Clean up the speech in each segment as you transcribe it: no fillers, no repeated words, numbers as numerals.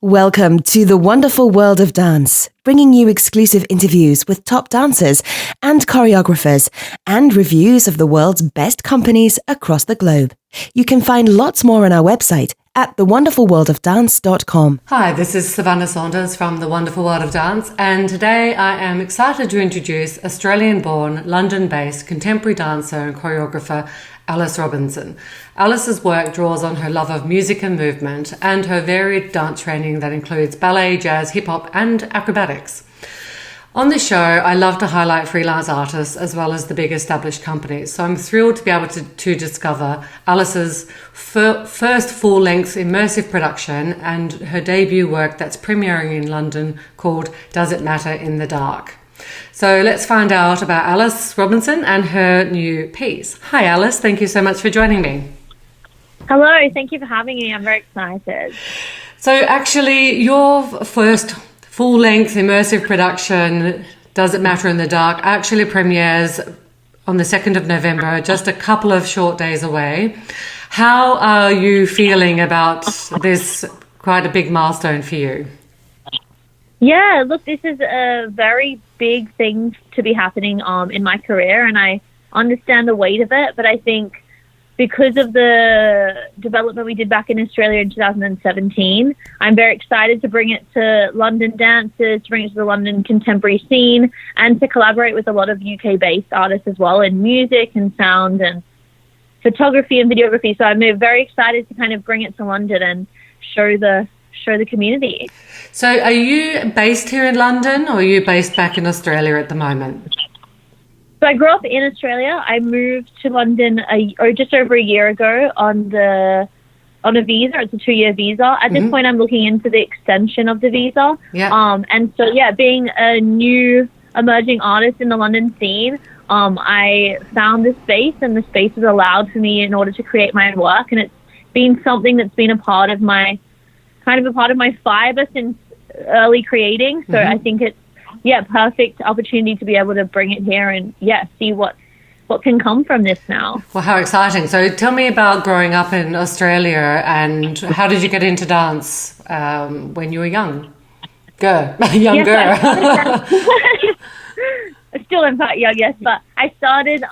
Welcome to the wonderful world of dance, bringing you exclusive interviews with top dancers and choreographers and reviews of the world's best companies across the globe. You can find lots more on our website at thewonderfulworldofdance.com. Hi, this is Savannah Saunders from The Wonderful World of Dance, and today I am excited to introduce Australian-born, London-based contemporary dancer and choreographer Alice Robinson. Alice's work draws on her love of music and movement and her varied dance training that includes ballet, jazz, hip-hop and acrobatics. On this show, I love to highlight freelance artists as well as the big established companies, so I'm thrilled to be able to discover Alice's first full-length immersive production and her debut work that's premiering in London called Does It Matter in the Dark? So let's find out about Alice Robinson and her new piece. Hi Alice, thank you so much for joining me. Hello, thank you for having me. I'm very excited. So actually, your first full-length immersive production, Does It Matter in the Dark, actually premieres on the 2nd of November, just a couple of short days away. How are you feeling about this quite a big milestone for you? Yeah, look, this is a very big thing to be happening in my career, and I understand the weight of it, but I think because of the development we did back in Australia in 2017, I'm very excited to bring it to London dancers, to bring it to the London contemporary scene, and to collaborate with a lot of UK-based artists as well in music and sound and photography and videography. So I'm very excited to kind of bring it to London and show the community. So are you based here in London or are you based back in Australia at the moment? So I grew up in Australia. I moved to London just over a year ago on a visa. It's a 2-year visa. At this point, I'm looking into the extension of the visa. Yeah. And so, yeah, being a new emerging artist in the London scene, I found this space, and the space was allowed for me in order to create my own work. And it's been something that's been a part of my fiber since early creating. So I think it's, perfect opportunity to be able to bring it here and, see what can come from this now. Well, how exciting. So tell me about growing up in Australia and how did you get into dance when you were young? Girl. Still in fact young, yes, but I started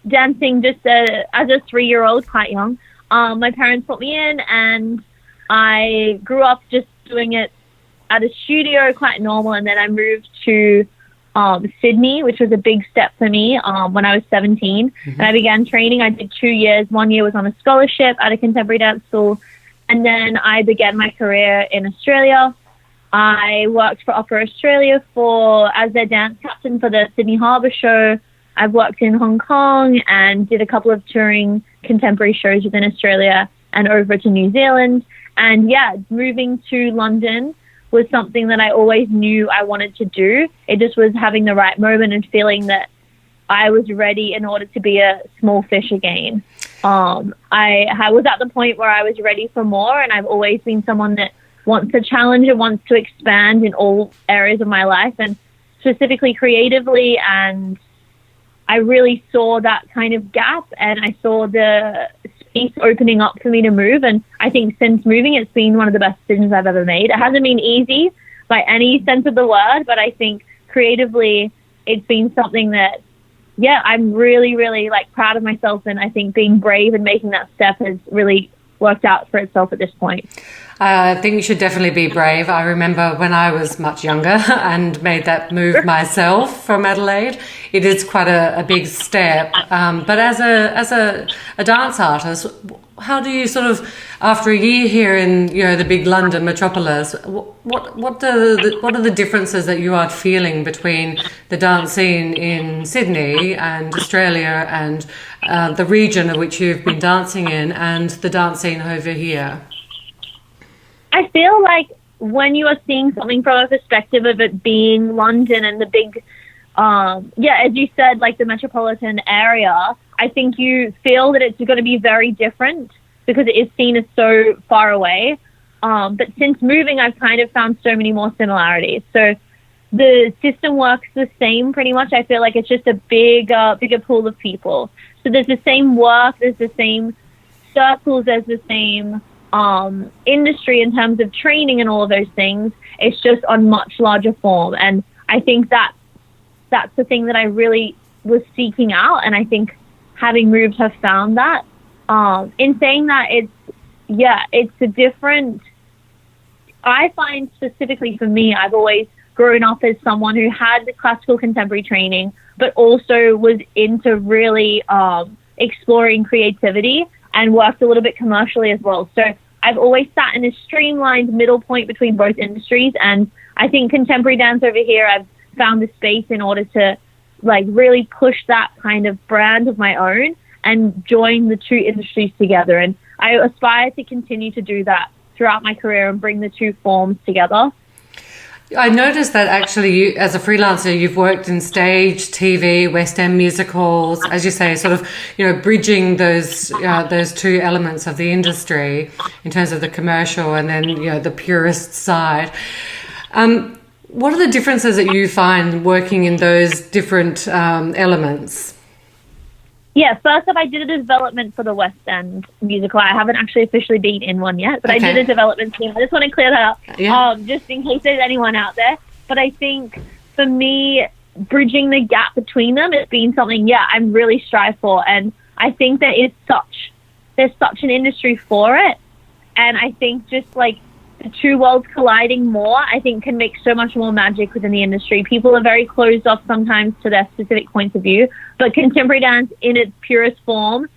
dancing just as a 3-year-old, quite young. My parents put me in, and I grew up just doing it at a studio, quite normal, and then I moved to Sydney, which was a big step for me when I was 17. And I began training. I did 2 years. 1 year was on a scholarship at a contemporary dance school, and then I began my career in Australia. I worked for Opera Australia as their dance captain for the Sydney Harbour show. I've worked in Hong Kong and did a couple of touring contemporary shows within Australia and over to New Zealand. And moving to London was something that I always knew I wanted to do. It just was having the right moment and feeling that I was ready in order to be a small fish again. I was at the point where I was ready for more, and I've always been someone that wants a challenge and wants to expand in all areas of my life, and specifically creatively. And I really saw that kind of gap, and I saw the space opening up for me to move. And I think since moving, it's been one of the best decisions I've ever made. It hasn't been easy by any sense of the word, but I think creatively it's been something that, I'm really, really proud of myself. And I think being brave and making that step has really worked out for itself at this point. I think you should definitely be brave. I remember when I was much younger and made that move myself from Adelaide. It is quite a big step. But as a dance artist, how do you sort of, after a year here in the big London metropolis, what are the differences that you are feeling between the dance scene in Sydney and Australia and the region of which you've been dancing in and the dance scene over here? I feel like when you are seeing something from a perspective of it being London and the big, as you said, the metropolitan area, I think you feel that it's going to be very different because it is seen as so far away. But since moving, I've kind of found so many more similarities. So the system works the same pretty much. I feel like it's just a bigger pool of people. So there's the same work, there's the same circles, there's the same industry in terms of training and all of those things. It's just on much larger form. And I think that's the thing that I really was seeking out. And I think having moved have found that. In saying that, it's a different, I find specifically for me, I've always grown up as someone who had the classical contemporary training, but also was into really exploring creativity and worked a little bit commercially as well. So I've always sat in a streamlined middle point between both industries. And I think contemporary dance over here, I've found the space in order to like really push that kind of brand of my own and join the two industries together. And I aspire to continue to do that throughout my career and bring the two forms together. I noticed that actually you, as a freelancer, you've worked in stage, TV, West End musicals, as you say, sort of, bridging those two elements of the industry in terms of the commercial and then, the purist side. What are the differences that you find working in those different elements? Yeah, first up, I did a development for the West End musical. I haven't actually officially been in one yet, but okay. I did a development team. I just want to clear that up, just in case there's anyone out there. But I think for me, bridging the gap between them has been something, I'm really strive for. And I think there's such an industry for it. And I think just like the two worlds colliding more, I think can make so much more magic within the industry. People are very closed off sometimes to their specific points of view, but contemporary dance in its purest form,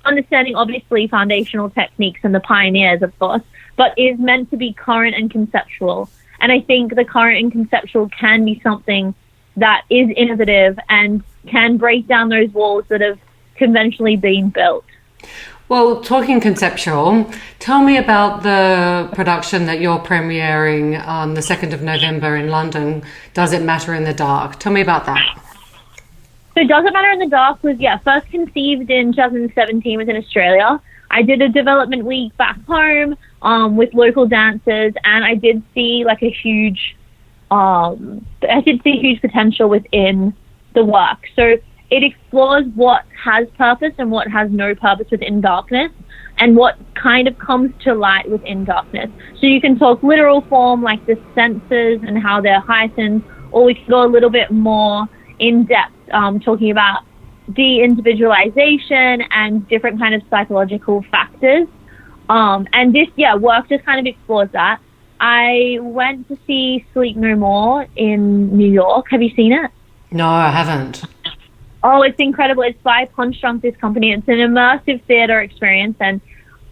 understanding obviously foundational techniques and the pioneers, of course, but is meant to be current and conceptual. And I think the current and conceptual can be something that is innovative and can break down those walls that have conventionally been built. Well, talking conceptual, tell me about the production that you're premiering on the 2nd of November in London, Does It Matter in the Dark? Tell me about that. So Does It Matter in the Dark was, first conceived in 2017 within Australia. I did a development week back home with local dancers, and I did see like a huge potential within the work. So it explores what has purpose and what has no purpose within darkness and what kind of comes to light within darkness. So you can talk literal form like the senses and how they're heightened, or we can go a little bit more in depth, talking about de-individualization and different kind of psychological factors. And this, work just kind of explores that. I went to see Sleep No More in New York. Have you seen it? No, I haven't. Oh, it's incredible. It's by Punch Drunk, this company. It's an immersive theater experience. And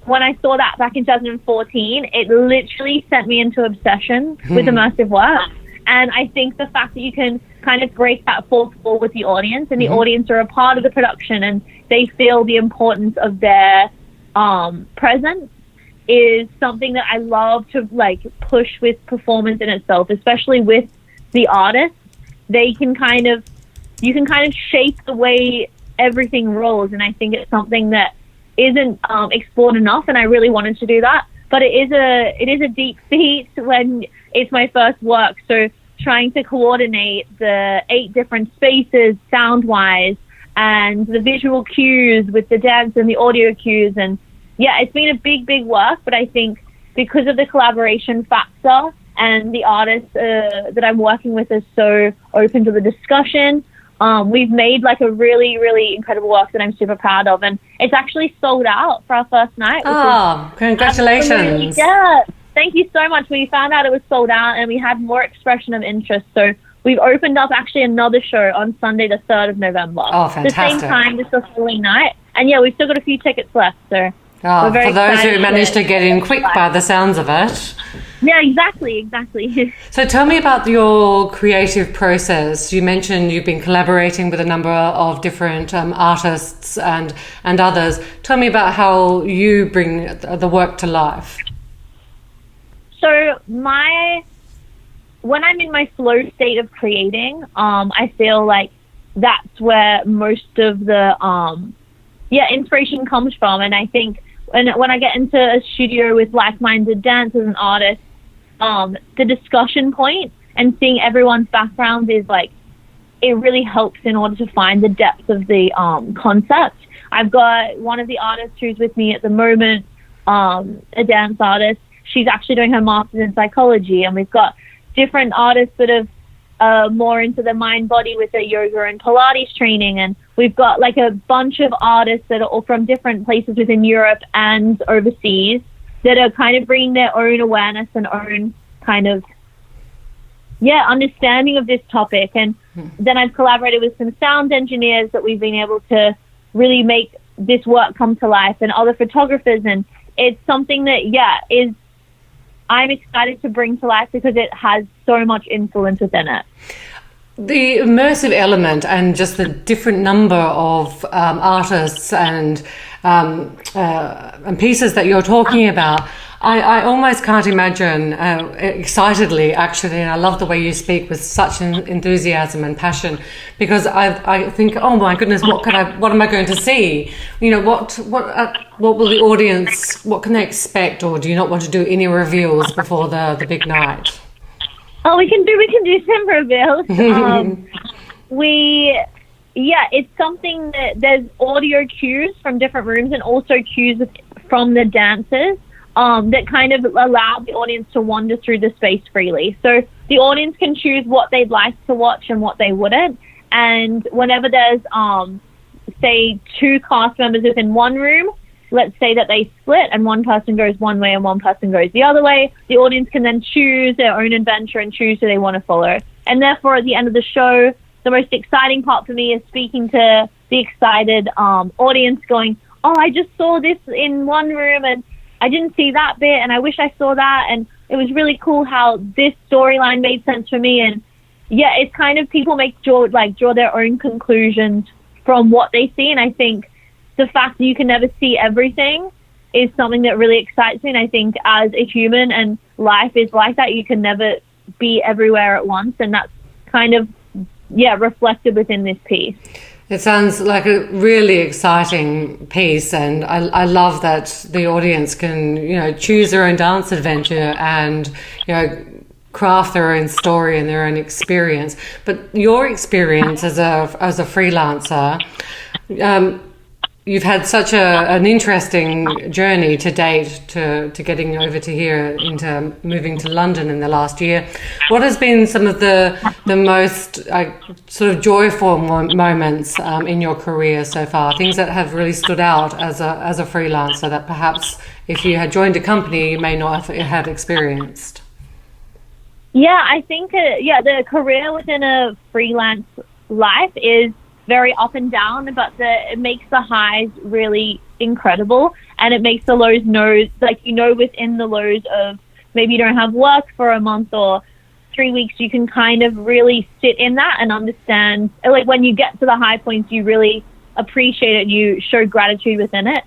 when I saw that back in 2014, it literally sent me into obsession with immersive work. And I think the fact that you can kind of break that fourth wall with the audience, and the audience are a part of the production and they feel the importance of their presence, is something that I love to like push with performance in itself, especially with the artists. You can kind of shape the way everything rolls, and I think it's something that isn't explored enough, and I really wanted to do that. But it is a deep feat when it's my first work, so trying to coordinate the 8 different spaces sound-wise and the visual cues with the dance and the audio cues, and it's been a big work, but I think because of the collaboration factor and the artists that I'm working with are so open to the discussion, we've made like a really, really incredible work that I'm super proud of. And it's actually sold out for our first night. Oh, congratulations. Yeah, thank you so much. We found out it was sold out and we had more expression of interest. So we've opened up actually another show on Sunday, the 3rd of November. Oh, fantastic. The same time, just a following night. And we've still got a few tickets left. So for those who managed to get in quick by the sounds of it. Yeah, exactly. So tell me about your creative process. You mentioned you've been collaborating with a number of different artists and others. Tell me about how you bring the work to life. So when I'm in my flow state of creating, I feel like that's where most of the inspiration comes from. And I think when I get into a studio with like-minded dancers and artists, the discussion point and seeing everyone's background is like, it really helps in order to find the depth of the concept. I've got one of the artists who's with me at the moment a dance artist. She's actually doing her master's in psychology, and we've got different artists that have more into the mind body with their yoga and Pilates training, and we've got like a bunch of artists that are all from different places within Europe and overseas that are kind of bringing their own awareness and own kind of understanding of this topic. And then I've collaborated with some sound engineers that we've been able to really make this work come to life, and other photographers, and it's something that I'm excited to bring to life because it has so much influence within it. The immersive element and just the different number of artists and pieces that you're talking about, I almost can't imagine excitedly, actually, and I love the way you speak with such an enthusiasm and passion, because I think, oh my goodness, what am I going to see? You know, what will the audience, what can they expect, or do you not want to do any reveals before the big night? Oh, we can do some reveals. It's something that there's audio cues from different rooms and also cues from the dancers that kind of allow the audience to wander through the space freely. So the audience can choose what they'd like to watch and what they wouldn't. And whenever there's, say, 2 cast members within one room, let's say that they split and one person goes one way and one person goes the other way, the audience can then choose their own adventure and choose who they want to follow. And therefore, at the end of the show, the most exciting part for me is speaking to the excited audience going, oh, I just saw this in one room and I didn't see that bit and I wish I saw that. And it was really cool how this storyline made sense for me. And it's kind of people draw their own conclusions from what they see. And I think the fact that you can never see everything is something that really excites me. And I think as a human, and life is like that, you can never be everywhere at once. And that's kind of, reflected within this piece. It sounds like a really exciting piece, and I love that the audience can, choose their own dance adventure and, craft their own story and their own experience. But your experience as a freelancer, you've had such an interesting journey to date to getting over to here, into moving to London in the last year. What has been some of the most sort of joyful moments in your career so far? Things that have really stood out as a freelancer that perhaps if you had joined a company you may not have had experienced. Yeah, I think the career within a freelance life is very up and down, but it makes the highs really incredible, and it makes the lows within the lows of maybe you don't have work for a month or 3 weeks, you can kind of really sit in that and understand, like when you get to the high points you really appreciate it and you show gratitude within it.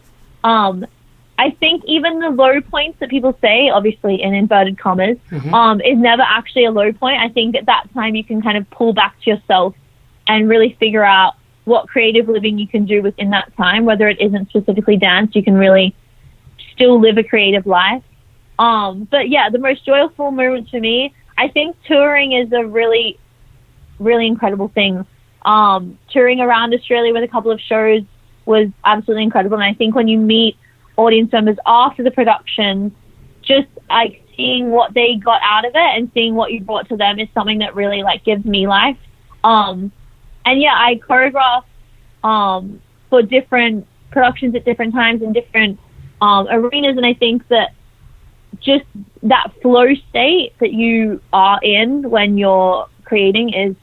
I think even the low points that people say, obviously in inverted commas, is never actually a low point. I think at that time you can kind of pull back to yourself and really figure out what creative living you can do within that time. Whether it isn't specifically dance, you can really still live a creative life. But the most joyful moments for me, I think touring is a really, really incredible thing. Touring around Australia with a couple of shows was absolutely incredible. And I think when you meet audience members after the production, just like seeing what they got out of it and seeing what you brought to them is something that really gives me life. I choreograph for different productions at different times in different arenas, and I think that just that flow state that you are in when you're creating is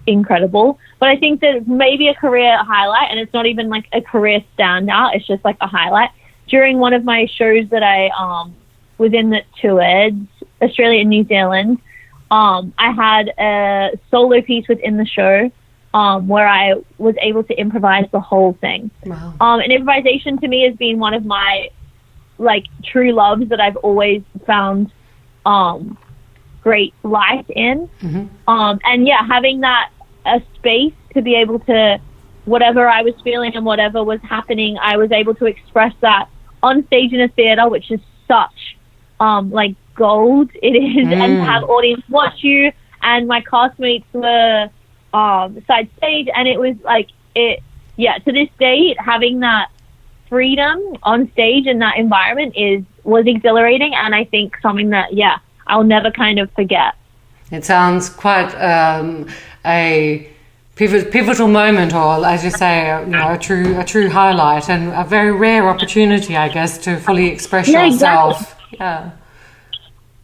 incredible. But I think that maybe a career highlight, and it's not even a career standout, it's just a highlight. During one of my shows that I was in that toured Australia and New Zealand, I had a solo piece within the show where I was able to improvise the whole thing. Wow. And improvisation to me has been one of my true loves that I've always found great light in. Having that a space to be able to, whatever I was feeling and whatever was happening, I was able to express that on stage in a theater, which is such gold it is. And to have audience watch you, and my castmates were side stage, and it was to this day, having that freedom on stage in that environment was exhilarating, and I think something that I'll never kind of forget. It sounds quite a pivotal moment, or as you say, a true highlight, and a very rare opportunity, I guess, to fully express yourself. Exactly. Yeah.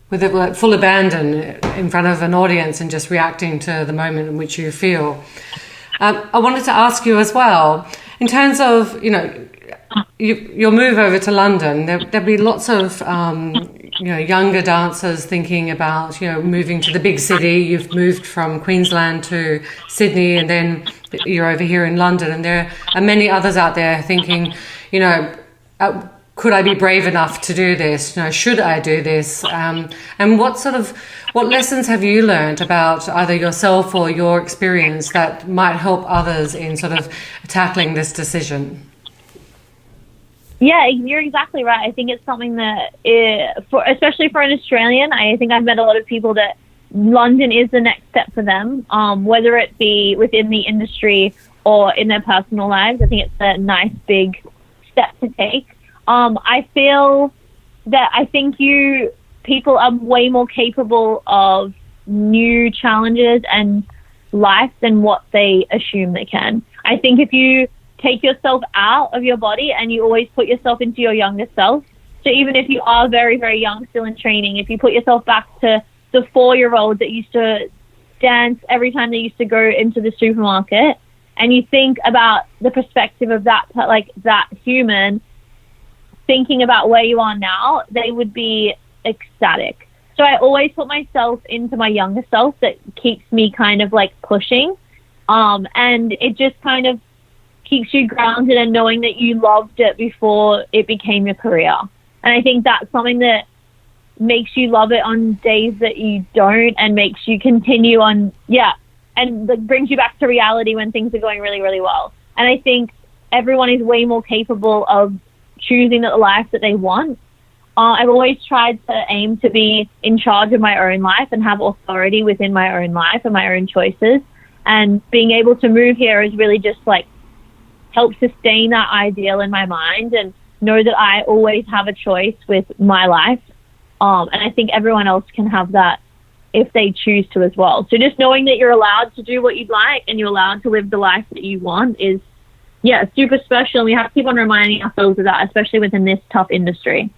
With it, like, full abandon in front of an audience and just reacting to the moment in which you feel. I wanted to ask you as well, in terms of, your move over to London, there'll be lots of, younger dancers thinking about, moving to the big city. You've moved from Queensland to Sydney, and then you're over here in London. And there are many others out there thinking, could I be brave enough to do this? Should I do this? And what lessons have you learned about either yourself or your experience that might help others in sort of tackling this decision? Yeah, you're exactly right. I think it's something that, especially for an Australian, I think I've met a lot of people that London is the next step for them, whether it be within the industry or in their personal lives. I think it's a nice big step to take. I feel that people are way more capable of new challenges and life than what they assume they can. I think if you take yourself out of your body and you always put yourself into your younger self, so even if you are very, very young, still in training, if you put yourself back to the 4-year-old that used to dance every time they used to go into the supermarket, and you think about the perspective of that human thinking about where you are now, they would be ecstatic. So I always put myself into my younger self that keeps me kind of like pushing. And it just kind of keeps you grounded and knowing that you loved it before it became your career. And I think that's something that makes you love it on days that you don't, and makes you continue on, and brings you back to reality when things are going really, really well. And I think everyone is way more capable of choosing the life that they want. I've always tried to aim to be in charge of my own life and have authority within my own life and my own choices. And being able to move here is really just like help sustain that ideal in my mind and know that I always have a choice with my life. And I think everyone else can have that if they choose to as well. So just knowing that you're allowed to do what you'd like and you're allowed to live the life that you want is, super special. And we have to keep on reminding ourselves of that, especially within this tough industry.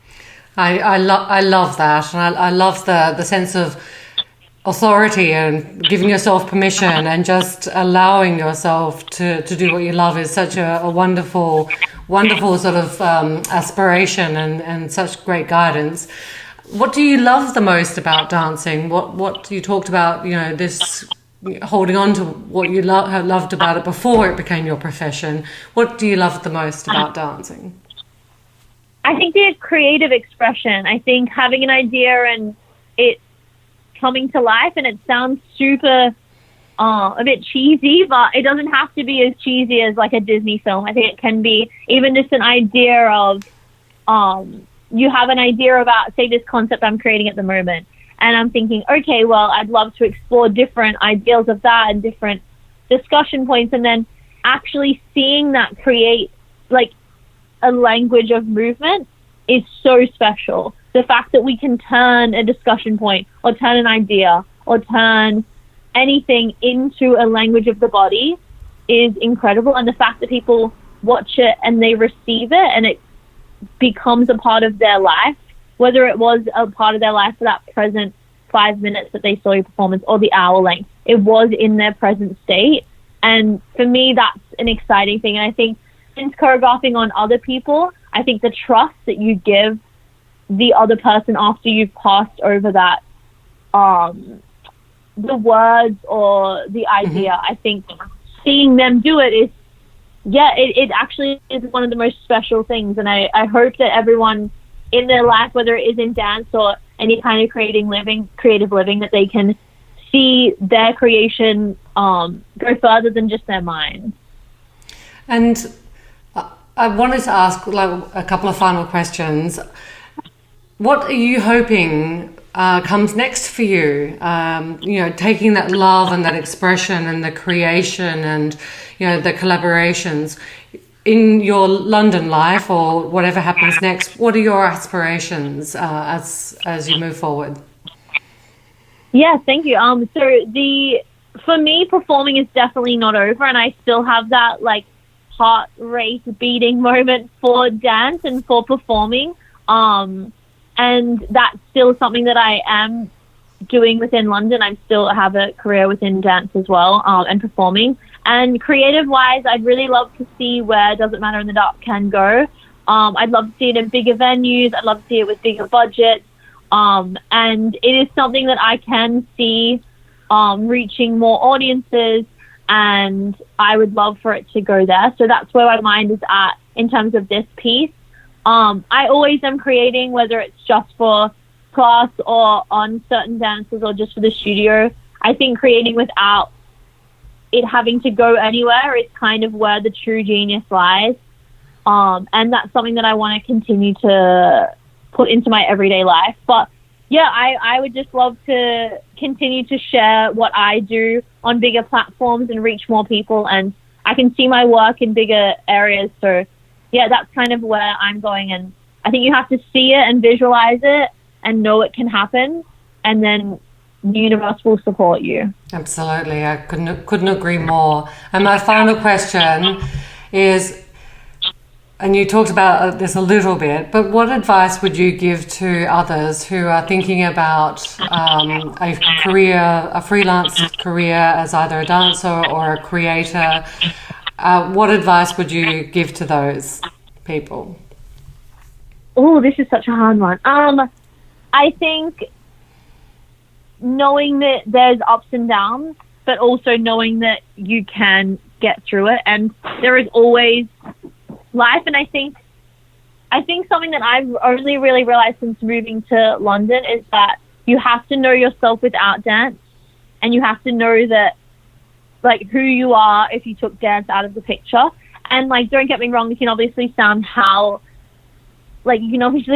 I love that. And I love the sense of authority and giving yourself permission and just allowing yourself to do what you love is such a wonderful sort of aspiration and such great guidance. What do you love the most about dancing? What you talked about, this holding on to what you have loved about it before it became your profession. What do you love the most about dancing? I think the creative expression. I think having an idea and it coming to life, and it sounds super a bit cheesy, but it doesn't have to be as cheesy as like a Disney film. I think it can be even just an idea of you have an idea about, say, this concept I'm creating at the moment, and I'm thinking, okay, well, I'd love to explore different ideals of that and different discussion points, and then actually seeing that create like a language of movement is so special. The fact that we can turn a discussion point or turn an idea or turn anything into a language of the body is incredible. And the fact that people watch it and they receive it and it becomes a part of their life, whether it was a part of their life for that present 5 minutes that they saw your performance or the hour length, it was in their present state. And for me, that's an exciting thing. And I think since choreographing on other people, I think the trust that you give the other person after you've passed over that, the words or the idea, I think seeing them do it is, it actually is one of the most special things. And I hope that everyone in their life, whether it is in dance or any kind of creative living, that they can see their creation go further than just their mind. And I wanted to ask a couple of final questions. What are you hoping comes next for you? Taking that love and that expression and the creation and, the collaborations. in your London life or whatever happens next, what are your aspirations as you move forward? Yeah, thank you. For me, performing is definitely not over, and I still have that like heart rate beating moment for dance and for performing. And that's still something that I am doing within London. I still have a career within dance as well, and performing. And creative-wise, I'd really love to see where Doesn't Matter in the Dark can go. I'd love to see it in bigger venues. I'd love to see it with bigger budgets. And it is something that I can see reaching more audiences, and I would love for it to go there. So that's where my mind is at in terms of this piece. I always am creating, whether it's just for class or on certain dances or just for the studio. I think creating without it having to go anywhere is kind of where the true genius lies. And that's something that I want to continue to put into my everyday life. But yeah, I would just love to continue to share what I do on bigger platforms and reach more people. And I can see my work in bigger areas. So yeah, that's kind of where I'm going. And I think you have to see it and visualize it and know it can happen. And then the universe will support you. Absolutely. I couldn't agree more. And my final question is, and you talked about this a little bit, but what advice would you give to others who are thinking about a freelance career as either a dancer or a creator? What advice would you give to those people? Oh, this is such a hard one. I think knowing that there's ups and downs, but also knowing that you can get through it, and there is always life. And I think something that I've only really realized since moving to London is that you have to know yourself without dance, and you have to know that like who you are if you took dance out of the picture. And like, don't get me wrong, you can obviously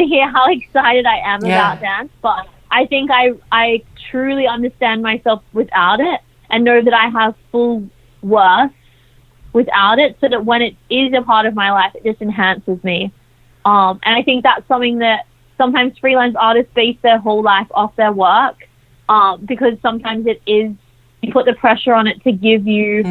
hear how excited I am about dance, but I think I truly understand myself without it and know that I have full worth without it, so that when it is a part of my life, it just enhances me. And I think that's something that sometimes freelance artists base their whole life off their work, because sometimes it is, you put the pressure on it to give you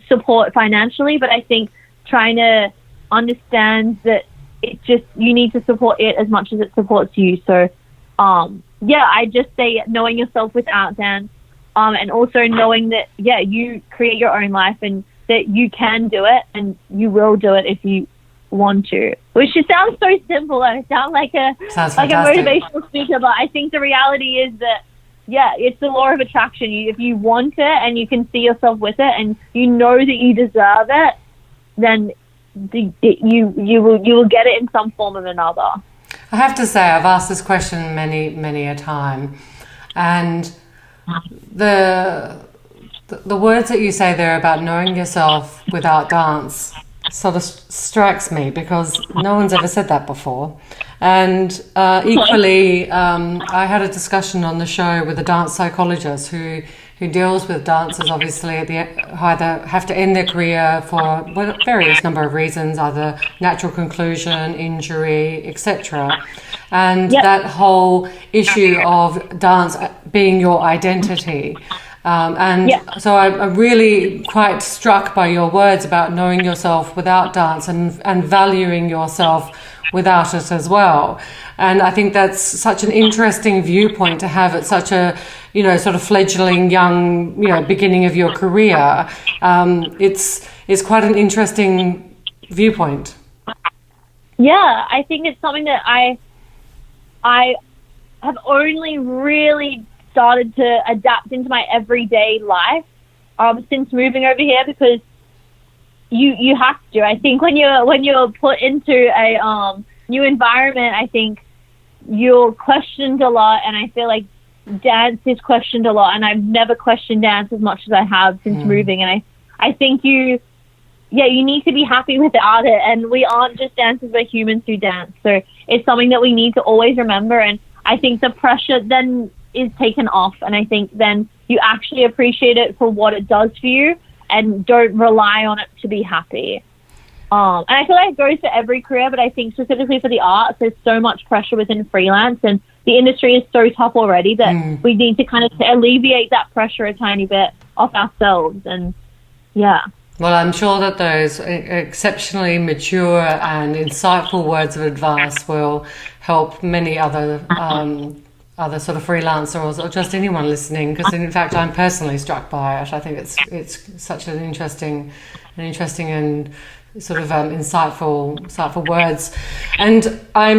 support financially. But I think trying to understand that it just, you need to support it as much as it supports you. So I just say knowing yourself without dance, and also knowing that you create your own life and that you can do it and you will do it if you want to. Which just sounds so simple. I sound like a motivational speaker, but I think the reality is that it's the law of attraction. If you want it and you can see yourself with it and you know that you deserve it, then you will get it in some form or another. I have to say, I've asked this question many a time, and the words that you say there about knowing yourself without dance sort of strikes me, because no one's ever said that before. And equally, I had a discussion on the show with a dance psychologist who deals with dancers, obviously, either have to end their career for various number of reasons, either natural conclusion, injury, etc. And that whole issue of dance being your identity. So I'm really quite struck by your words about knowing yourself without dance and valuing yourself without it as well. And I think that's such an interesting viewpoint to have at such a, sort of fledgling young, beginning of your career. It's quite an interesting viewpoint. Yeah, I think it's something that I have only really started to adapt into my everyday life since moving over here, because you have to. I think when you're put into a new environment, I think you're questioned a lot, and I feel like dance is questioned a lot, and I've never questioned dance as much as I have since moving. And I think you need to be happy without it, and we aren't just dancers, we're humans who dance. So it's something that we need to always remember, and I think the pressure then is taken off, and I think then you actually appreciate it for what it does for you and don't rely on it to be happy. And I feel like it goes for every career, but I think specifically for the arts, there's so much pressure within freelance, and the industry is so tough already that we need to kind of alleviate that pressure a tiny bit off ourselves. And yeah. Well, I'm sure that those exceptionally mature and insightful words of advice will help many other sort of freelancers or just anyone listening. Because in fact, I'm personally struck by it. I think it's such an interesting and sort of insightful words. And I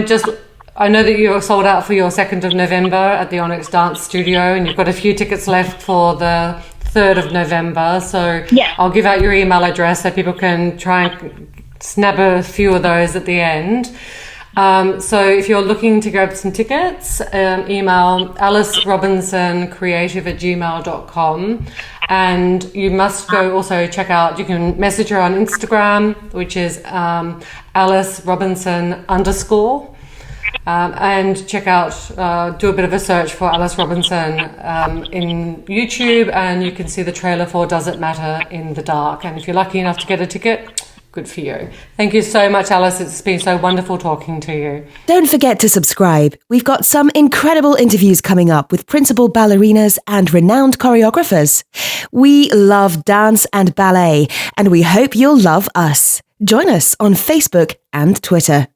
know that you're sold out for your 2nd of November at the Onyx Dance Studio, and you've got a few tickets left for the 3rd of November. So yeah. I'll give out your email address so people can try and snap a few of those at the end. So if you're looking to grab some tickets, email alicerobinsonCreative@gmail.com, and you must go also check out, you can message her on Instagram, which is AliceRobinson_. And check out, do a bit of a search for Alice Robinson in YouTube, and you can see the trailer for Does It Matter in the Dark. And if you're lucky enough to get a ticket, good for you. Thank you so much, Alice. It's been so wonderful talking to you. Don't forget to subscribe. We've got some incredible interviews coming up with principal ballerinas and renowned choreographers. We love dance and ballet, and we hope you'll love us. Join us on Facebook and Twitter.